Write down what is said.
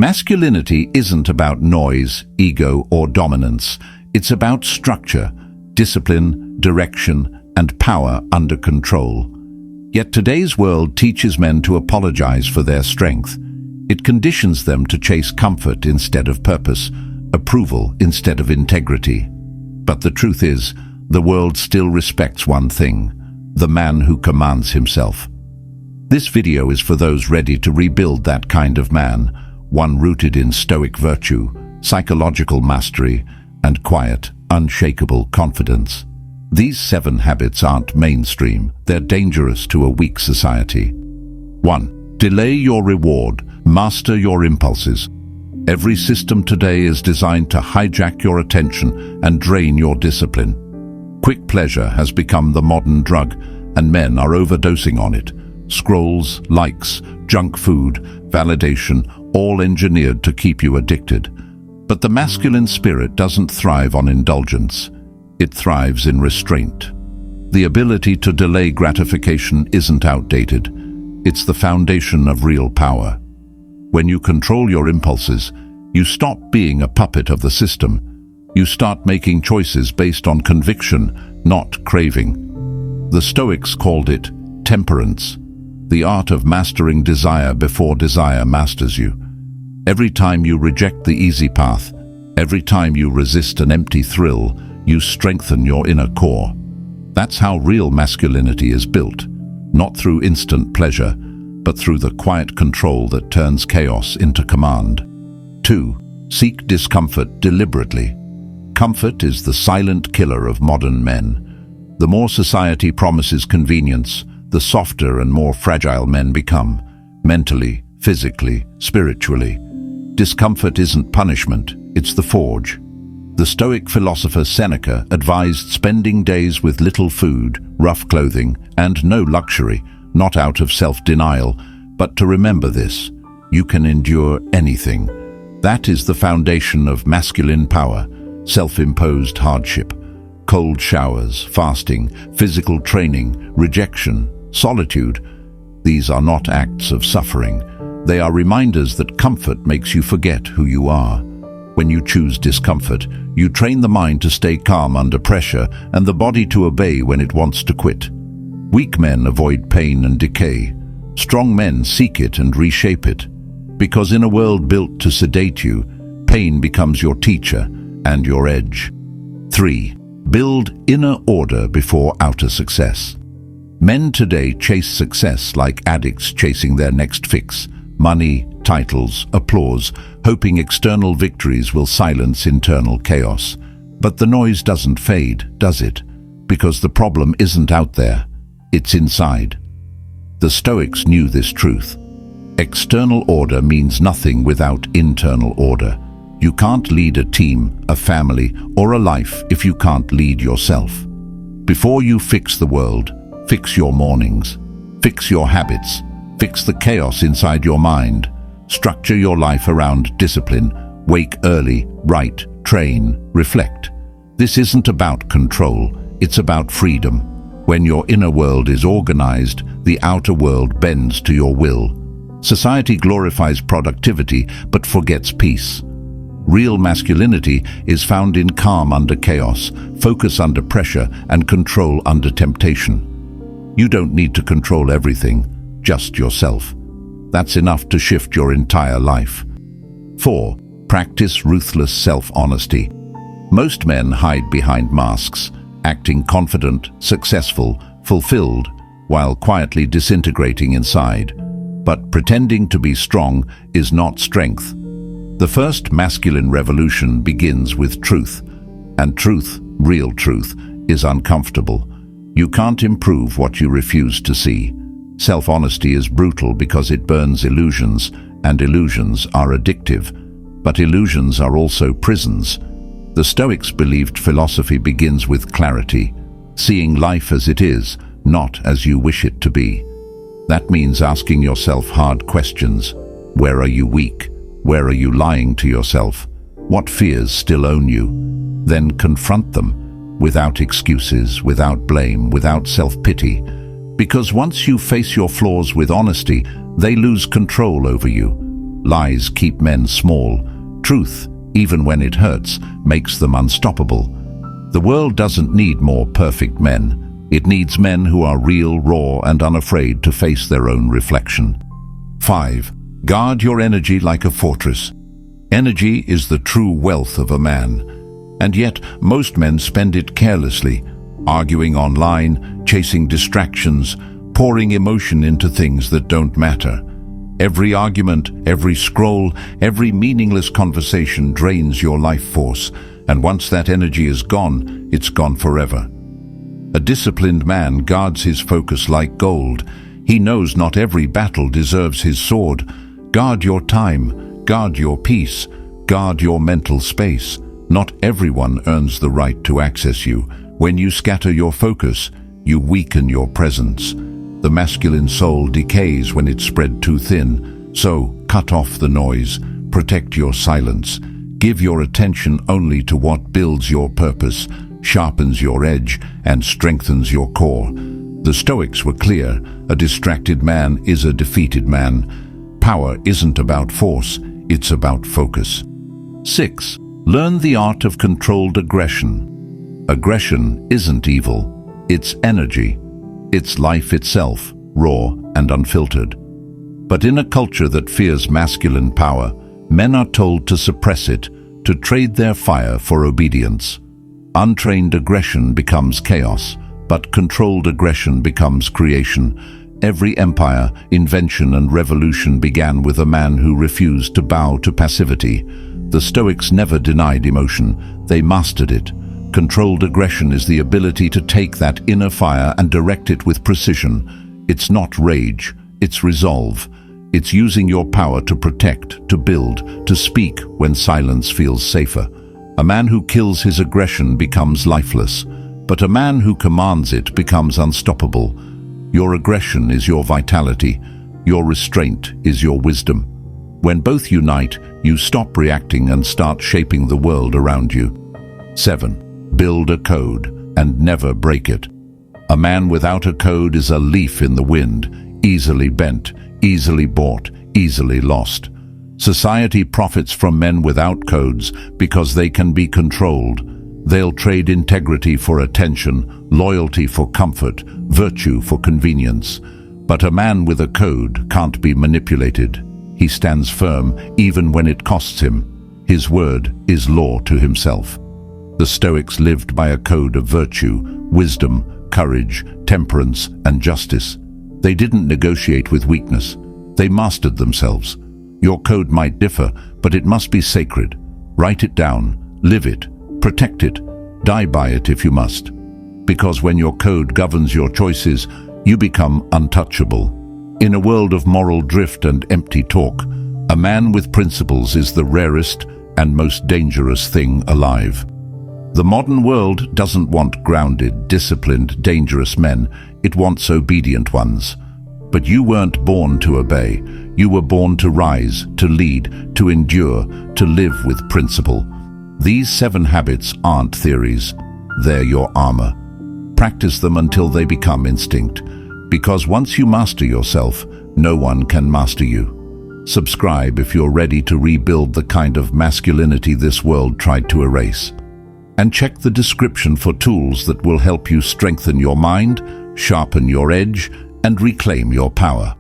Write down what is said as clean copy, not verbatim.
Masculinity isn't about noise, ego, or dominance. It's about structure, discipline, direction, and power under control. Yet today's world teaches men to apologize for their strength. It conditions them to chase comfort instead of purpose, approval instead of integrity. But the truth is, the world still respects one thing: the man who commands himself. This video is for those ready to rebuild that kind of man, one rooted in Stoic virtue, psychological mastery, and quiet, unshakable confidence. These 7 habits aren't mainstream, they're dangerous to a weak society. 1. Delay your reward, master your impulses. Every system today is designed to hijack your attention and drain your discipline. Quick pleasure has become the modern drug, and men are overdosing on it. Scrolls, likes, junk food, validation, all engineered to keep you addicted. But the masculine spirit doesn't thrive on indulgence. It thrives in restraint. The ability to delay gratification isn't outdated. It's the foundation of real power. When you control your impulses, you stop being a puppet of the system. You start making choices based on conviction, not craving. The Stoics called it temperance, the art of mastering desire before desire masters you. Every time you reject the easy path, every time you resist an empty thrill, you strengthen your inner core. That's how real masculinity is built, not through instant pleasure, but through the quiet control that turns chaos into command. 2. Seek discomfort deliberately. Comfort is the silent killer of modern men. The more society promises convenience, the softer and more fragile men become, mentally, physically, spiritually. Discomfort isn't punishment, it's the forge. The Stoic philosopher Seneca advised spending days with little food, rough clothing, and no luxury, not out of self-denial, but to remember this: you can endure anything. That is the foundation of masculine power: self-imposed hardship, cold showers, fasting, physical training, rejection, solitude. These are not acts of suffering. They are reminders that comfort makes you forget who you are. When you choose discomfort, you train the mind to stay calm under pressure and the body to obey when it wants to quit. Weak men avoid pain and decay. Strong men seek it and reshape it. Because in a world built to sedate you, pain becomes your teacher and your edge. 3. Build inner order before outer success. Men today chase success like addicts chasing their next fix: money, titles, applause, hoping external victories will silence internal chaos. But the noise doesn't fade, does it? Because the problem isn't out there, it's inside. The Stoics knew this truth. External order means nothing without internal order. You can't lead a team, a family, or a life if you can't lead yourself. Before you fix the world, fix your mornings, fix your habits, fix the chaos inside your mind. Structure your life around discipline. Wake early, write, train, reflect. This isn't about control, it's about freedom. When your inner world is organized, the outer world bends to your will. Society glorifies productivity but forgets peace. Real masculinity is found in calm under chaos, focus under pressure, and control under temptation. You don't need to control everything, just yourself. That's enough to shift your entire life. 4. Practice ruthless self-honesty. Most men hide behind masks, acting confident, successful, fulfilled, while quietly disintegrating inside. But pretending to be strong is not strength. The first masculine revolution begins with truth, and truth, real truth, is uncomfortable. You can't improve what you refuse to see. Self-honesty is brutal because it burns illusions, and illusions are addictive. But illusions are also prisons. The Stoics believed philosophy begins with clarity, seeing life as it is, not as you wish it to be. That means asking yourself hard questions. Where are you weak? Where are you lying to yourself? What fears still own you? Then confront them, without excuses, without blame, without self-pity. Because once you face your flaws with honesty, they lose control over you. Lies keep men small. Truth, even when it hurts, makes them unstoppable. The world doesn't need more perfect men. It needs men who are real, raw, and unafraid to face their own reflection. 5. Guard your energy like a fortress. Energy is the true wealth of a man, and yet most men spend it carelessly, arguing online, chasing distractions, pouring emotion into things that don't matter. Every argument, every scroll, every meaningless conversation drains your life force, and once that energy is gone, it's gone forever. A disciplined man guards his focus like gold. He knows not every battle deserves his sword. Guard your time, guard your peace, guard your mental space. Not everyone earns the right to access you. When you scatter your focus, you weaken your presence. The masculine soul decays when it's spread too thin. So, cut off the noise, protect your silence. Give your attention only to what builds your purpose, sharpens your edge, and strengthens your core. The Stoics were clear: a distracted man is a defeated man. Power isn't about force, it's about focus. 6. Learn the art of controlled aggression. Aggression isn't evil, it's energy. It's life itself, raw and unfiltered. But in a culture that fears masculine power, men are told to suppress it, to trade their fire for obedience. Untrained aggression becomes chaos, but controlled aggression becomes creation. Every empire, invention, and revolution began with a man who refused to bow to passivity. The Stoics never denied emotion, they mastered it. Controlled aggression is the ability to take that inner fire and direct it with precision. It's not rage, it's resolve. It's using your power to protect, to build, to speak when silence feels safer. A man who kills his aggression becomes lifeless, but a man who commands it becomes unstoppable. Your aggression is your vitality, your restraint is your wisdom. When both unite, you stop reacting and start shaping the world around you. 7. Build a code and never break it. A man without a code is a leaf in the wind, easily bent, easily bought, easily lost. Society profits from men without codes because they can be controlled. They'll trade integrity for attention, loyalty for comfort, virtue for convenience. But a man with a code can't be manipulated. He stands firm even when it costs him. His word is law to himself. The Stoics lived by a code of virtue, wisdom, courage, temperance, and justice. They didn't negotiate with weakness. They mastered themselves. Your code might differ, but it must be sacred. Write it down, live it, protect it, die by it if you must. Because when your code governs your choices, you become untouchable. In a world of moral drift and empty talk, a man with principles is the rarest and most dangerous thing alive. The modern world doesn't want grounded, disciplined, dangerous men. It wants obedient ones. But you weren't born to obey. You were born to rise, to lead, to endure, to live with principle. These 7 habits aren't theories. They're your armor. Practice them until they become instinct. Because once you master yourself, no one can master you. Subscribe if you're ready to rebuild the kind of masculinity this world tried to erase. And check the description for tools that will help you strengthen your mind, sharpen your edge, and reclaim your power.